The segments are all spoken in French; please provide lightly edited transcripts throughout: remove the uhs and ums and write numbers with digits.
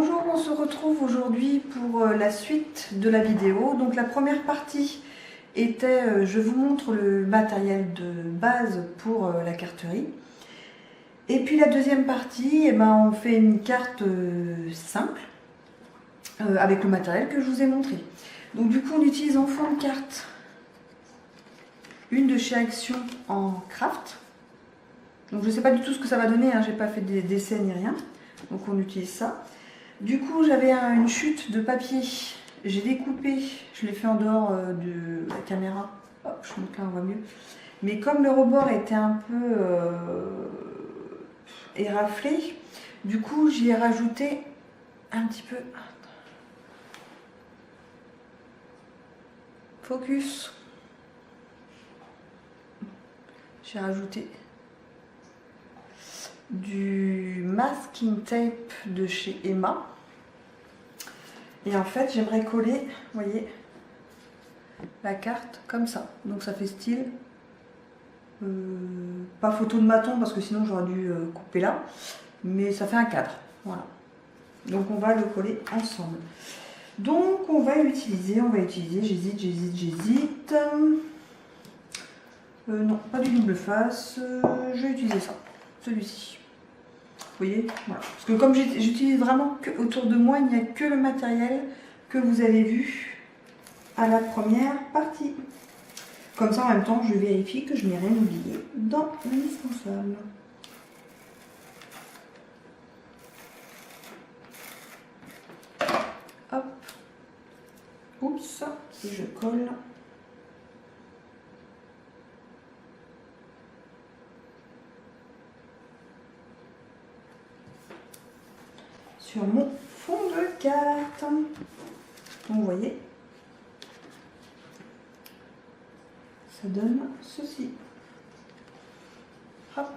Bonjour, on se retrouve aujourd'hui pour la suite de la vidéo. Donc la première partie était, je vous montre le matériel de base pour la carterie. Et puis la deuxième partie, on fait une carte simple avec le matériel que je vous ai montré. Donc du coup on utilise en fond de carte une de chez Action en craft. Donc je ne sais pas du tout ce que ça va donner, hein, j'ai pas fait d'essai ni rien. Donc on utilise ça. Du coup j'avais une chute de papier, j'ai découpé, je l'ai fait en dehors de la caméra. Hop, je montre là, on voit mieux. Mais comme le rebord était un peu éraflé, du coup j'y ai rajouté un petit peu. Focus. J'ai rajouté du masking tape de chez Emma. Et en fait, j'aimerais coller, vous voyez, la carte comme ça. Donc ça fait style, pas photo de maton parce que sinon j'aurais dû couper là. Mais ça fait un cadre, voilà. Donc on va le coller ensemble. Donc on va utiliser, j'hésite. Non, pas du double face, je vais utiliser ça, celui-ci. Vous voyez, voilà. Parce que comme j'utilise vraiment que autour de moi, il n'y a que le matériel que vous avez vu à la première partie. Comme ça, en même temps, je vérifie que je n'ai rien oublié dans l'indispensable. Hop. Oups, si je colle. Sur mon fond de carte. Donc vous voyez, ça donne ceci. Hop.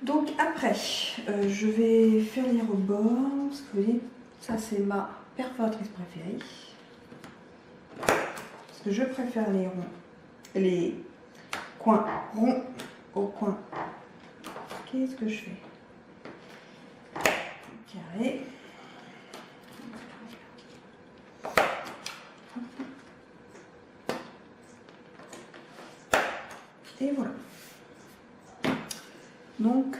Donc après, je vais faire les rebords. Parce que vous voyez, ça c'est ma perforatrice préférée. Parce que je préfère les ronds, les coins ronds au coin. Qu'est-ce que je fais? Carré. Et voilà. Donc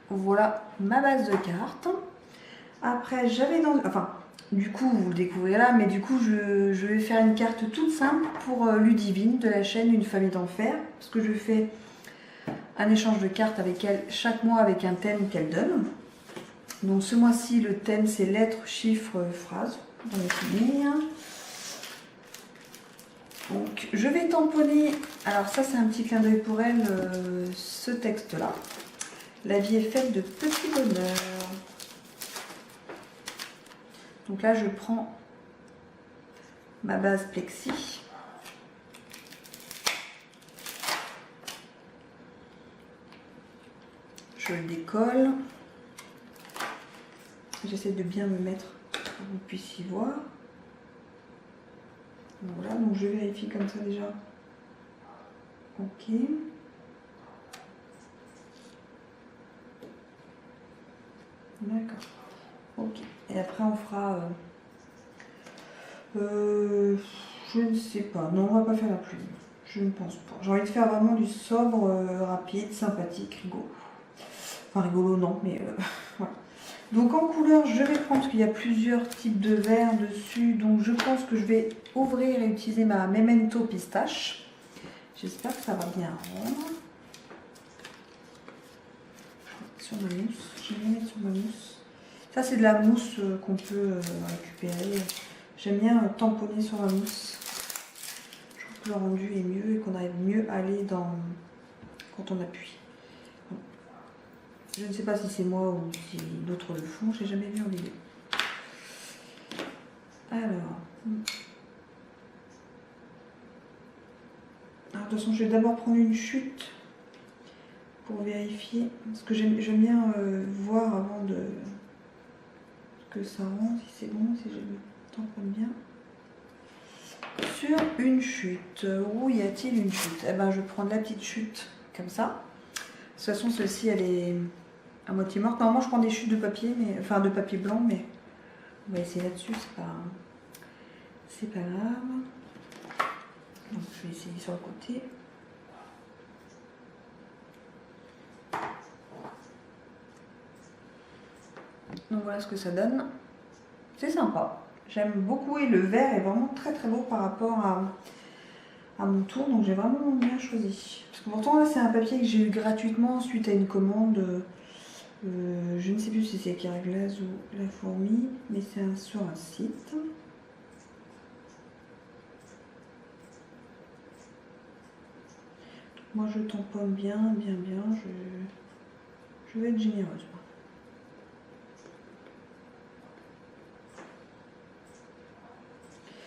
voilà ma base de cartes. Après j'avais du coup vous le découvrez là, mais du coup je vais faire une carte toute simple pour Ludivine de la chaîne Une famille d'enfer, parce que je fais un échange de cartes avec elle chaque mois avec un thème qu'elle donne. Donc ce mois-ci, le thème c'est lettres, chiffres, phrases. On va finir. Donc je vais tamponner, alors ça c'est un petit clin d'œil pour elle, ce texte-là. La vie est faite de petits bonheurs. Donc là je prends ma base plexi. Je le décolle. J'essaie de bien me mettre pour que vous puissiez voir. Voilà, donc je vérifie comme ça déjà. Ok. D'accord. Ok. Et après on fera... je ne sais pas. Non, on va pas faire la plume. Je ne pense pas. J'ai envie de faire vraiment du sobre, rapide, sympathique, rigolo. Enfin rigolo non, mais voilà. Donc en couleur, je vais prendre, parce qu'il y a plusieurs types de verres dessus, donc je pense que je vais ouvrir et utiliser ma Memento pistache. J'espère que ça va bien rendre. Sur ma mousse, je vais mettre sur ma mousse. Ça c'est de la mousse qu'on peut récupérer. J'aime bien tamponner sur la mousse. Je trouve que le rendu est mieux et qu'on arrive mieux à aller quand on appuie. Je ne sais pas si c'est moi ou si d'autres le font, j'ai jamais vu en vidéo. Alors, de toute façon, je vais d'abord prendre une chute pour vérifier, parce que j'aime bien voir avant de que ça rend, si c'est bon, si je tamponne bien. Sur une chute, où y a-t-il une chute? Eh ben, je vais prendre la petite chute comme ça. De toute façon, celle-ci, elle est à moitié morte. Normalement, je prends des chutes de papier, mais enfin de papier blanc, mais on va essayer là-dessus, c'est pas grave. Donc, je vais essayer sur le côté. Donc voilà ce que ça donne. C'est sympa. J'aime beaucoup et le vert est vraiment très très beau par rapport à mon tour. Donc j'ai vraiment bien choisi. Parce que pourtant là c'est un papier que j'ai eu gratuitement suite à une commande. Je ne sais plus si c'est Carglass ou La Fourmi, mais c'est sur un site. Moi je tamponne bien. Je vais être généreuse.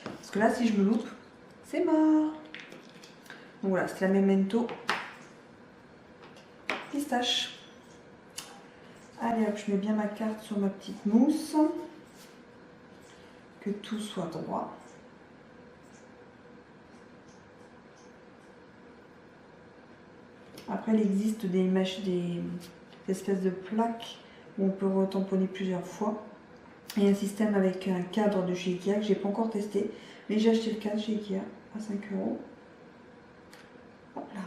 Parce que là si je me loupe, c'est mort. Donc voilà, c'est la Memento pistache. Allez hop, je mets bien ma carte sur ma petite mousse. Que tout soit droit. Après, il existe des espèces de plaques où on peut retamponner plusieurs fois. Il y a un système avec un cadre de chez Ikea que j'ai pas encore testé. Mais j'ai acheté le cadre chez Ikea à 5 €. Hop là.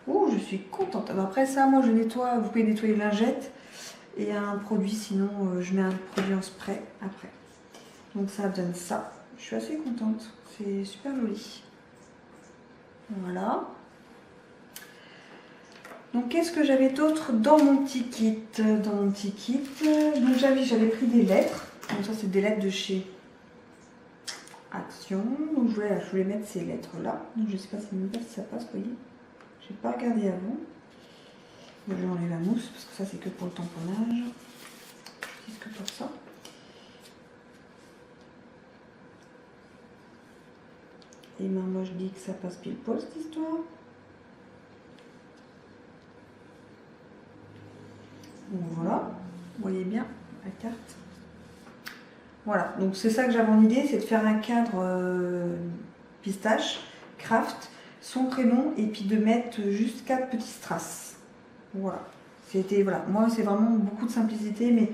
Ouh, je suis contente. Alors après ça, moi je nettoie, vous pouvez nettoyer les lingettes. Et un produit, sinon je mets un produit en spray après. Donc ça donne ça. Je suis assez contente. C'est super joli. Voilà. Donc qu'est-ce que j'avais d'autre dans mon petit kit? Donc j'avais pris des lettres. Donc ça c'est des lettres de chez Action. Donc je voulais mettre ces lettres là. Donc je sais pas si ça passe, vous voyez. Je n'ai pas regardé avant. Donc je vais enlever la mousse parce que ça c'est que pour le tamponnage. C'est que pour ça. Et ben moi je dis que ça passe pile poil cette histoire. Donc voilà, vous voyez bien la carte. Voilà, donc c'est ça que j'avais en idée, c'est de faire un cadre pistache, craft, son prénom, et puis de mettre juste 4 petits strass. Voilà, voilà. Moi c'est vraiment beaucoup de simplicité, mais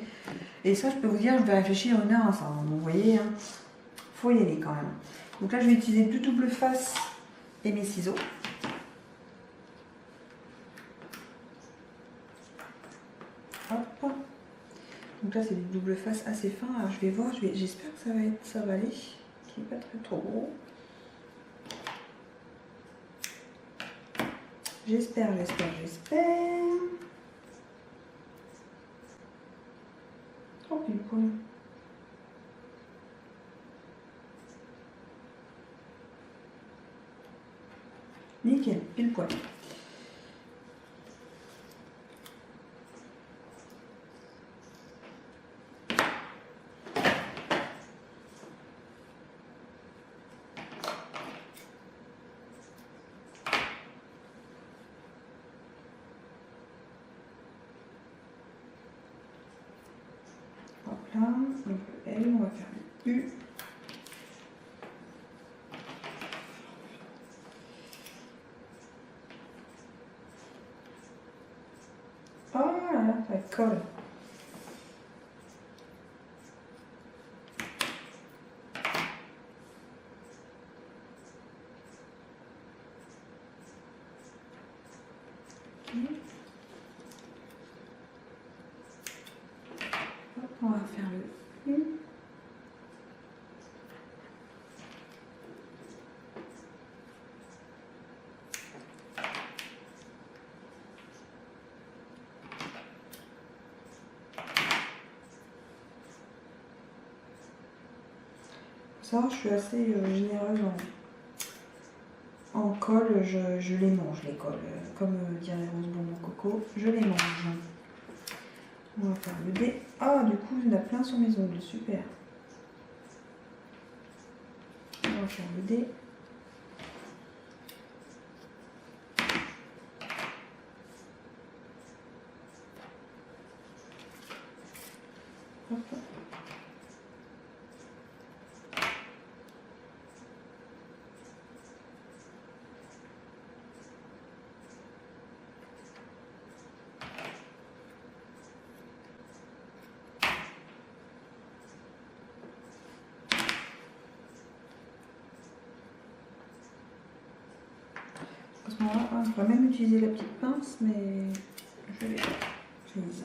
et ça je peux vous dire, je vais réfléchir 1 heure à ça. Donc, vous voyez, hein, faut y aller quand même. Donc là je vais utiliser du double face et mes ciseaux. Hop. Donc là c'est du double face assez fin. Alors je vais voir, j'espère que ça va aller. Qui n'est pas trop gros. J'espère. Oh pile poil. Nickel, pile poil. Hop là, donc le L, on va faire le U. Oh là là, ça colle. Okay. Hop, on va faire le U. Ça, je suis assez généreuse en colle, je les mange les colles. Comme dirait Rose Bonbon Coco, je les mange. On va faire le D. Ah, du coup, il y en a plein sur mes ongles, super. On va faire le D. Hop. Voilà, on pourrait même utiliser la petite pince, mais je l'ai prise.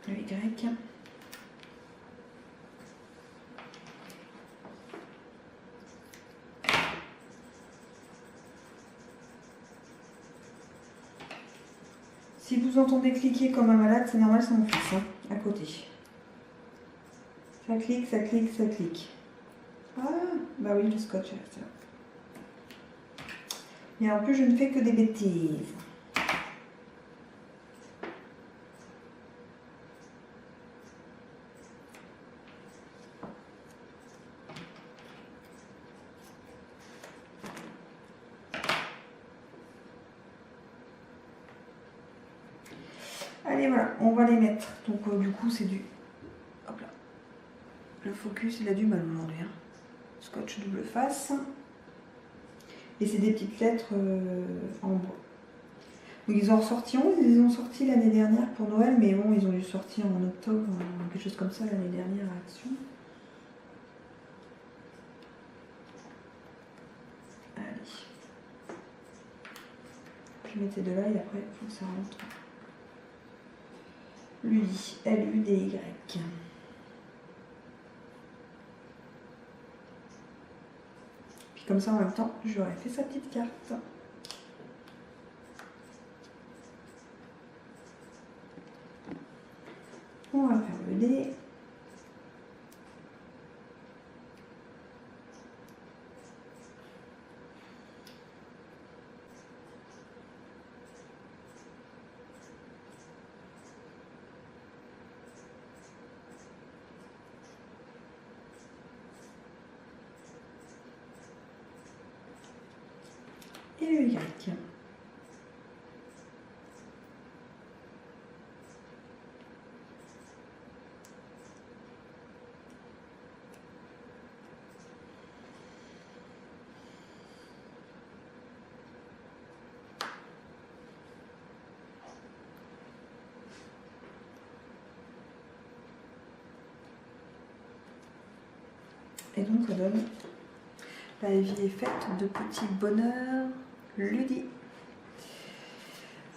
Le Y. Si vous entendez cliquer comme un malade, c'est normal, c'est mon fils, hein, à côté. Ça clique, ça clique, ça clique. Ah, bah oui, le scotch est resté là. Et en plus, je ne fais que des bêtises. Allez, voilà, on va les mettre. Donc, du coup, c'est du... Hop là. Le focus, il a du mal aujourd'hui. Hein. Scotch double face. Et c'est des petites lettres en bois. Donc, ils ont ressorti 11, ils ont sorti l'année dernière pour Noël, mais bon, ils ont dû sortir en octobre, quelque chose comme ça l'année dernière à Action. Allez. Je mettais de là et après, il faut que ça rentre. Ludi, L-U-D-Y. Puis comme ça, en même temps, j'aurais fait sa petite carte. On va faire le dé. Et le Y. Et donc ça donne la vie est faite de petits bonheurs ludiques.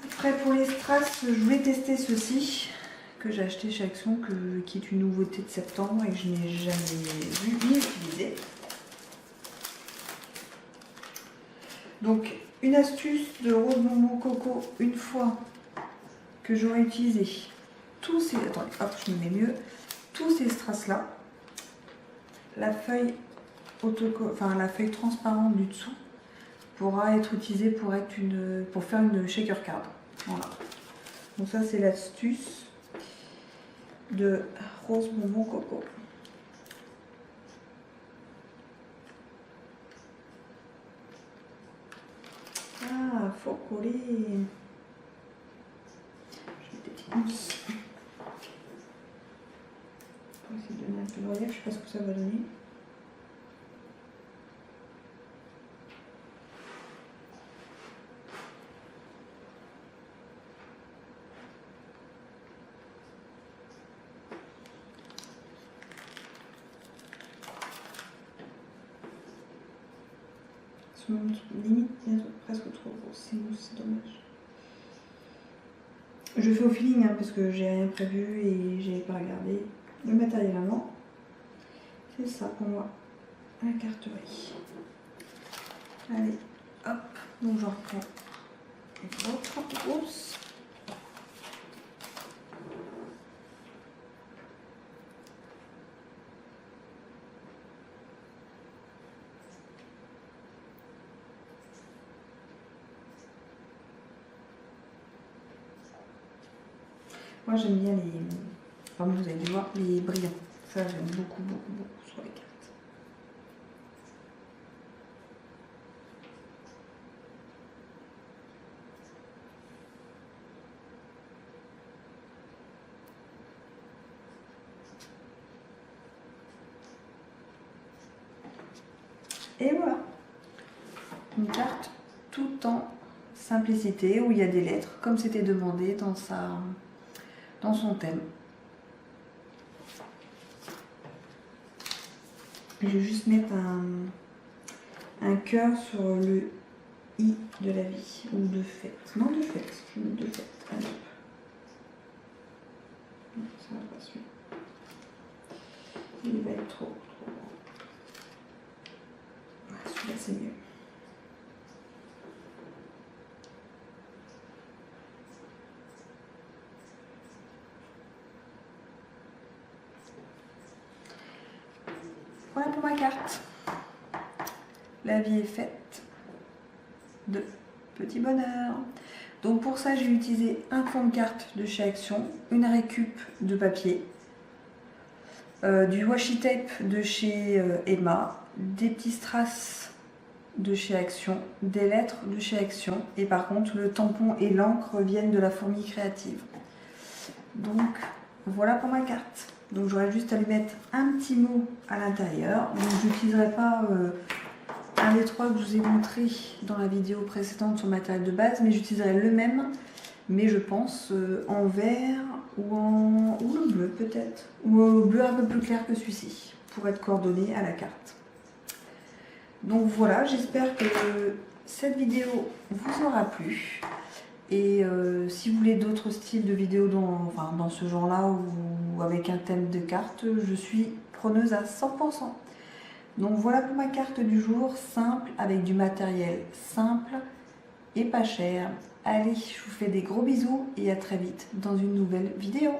Après pour les strass, je voulais tester ceci que j'ai acheté chez Action, qui est une nouveauté de septembre et que je n'ai jamais vu ni utilisé. Donc une astuce de Rose Bonbon Coco, une fois que j'aurai utilisé tous ces... Attendez, hop, je me mets mieux. Tous ces strass là, la feuille la feuille transparente du dessous pourra être utilisée pour faire une shaker card. Voilà. Donc ça c'est l'astuce de Rose Bonbon Coco. Ah, faut coller. Je mets des petites mousses. On va essayer de donner un peu de relief, je sais pas ce que ça va donner. Limite presque trop gros, c'est dommage. Je fais au feeling hein, parce que j'ai rien prévu et j'ai pas regardé le matériel avant. C'est ça pour moi, la carterie. Allez, hop, donc j'en reprends une autre grosse. Moi j'aime bien les... Enfin vous avez dû voir les brillants. Ça j'aime beaucoup, beaucoup, beaucoup sur les cartes. Et voilà. Une carte tout en simplicité où il y a des lettres comme c'était demandé dans son thème. Je vais juste mettre un cœur sur le I de la vie, ou de fête. Non, de fête. Je vais mettre de fête. Allez. Non, ça va pas celui-là. Il va être trop grand. Celui-là, c'est mieux. Voilà pour ma carte. La vie est faite de petits bonheurs. Donc pour ça, j'ai utilisé un fond de carte de chez Action, une récup de papier, du washi tape de chez Emma, des petits strass de chez Action, des lettres de chez Action, et par contre le tampon et l'encre viennent de la fourmi créative. Donc voilà pour ma carte. Donc j'aurais juste à lui mettre un petit mot à l'intérieur. Donc je n'utiliserai pas un des trois que je vous ai montré dans la vidéo précédente sur le matériel de base, mais j'utiliserai le même, mais je pense en vert ou le bleu peut-être, ou au bleu un peu plus clair que celui-ci, pour être coordonné à la carte. Donc voilà, j'espère que cette vidéo vous aura plu. Et si vous voulez d'autres styles de vidéos dans ce genre-là ou avec un thème de carte, je suis preneuse à 100%. Donc voilà pour ma carte du jour, simple, avec du matériel simple et pas cher. Allez, je vous fais des gros bisous et à très vite dans une nouvelle vidéo.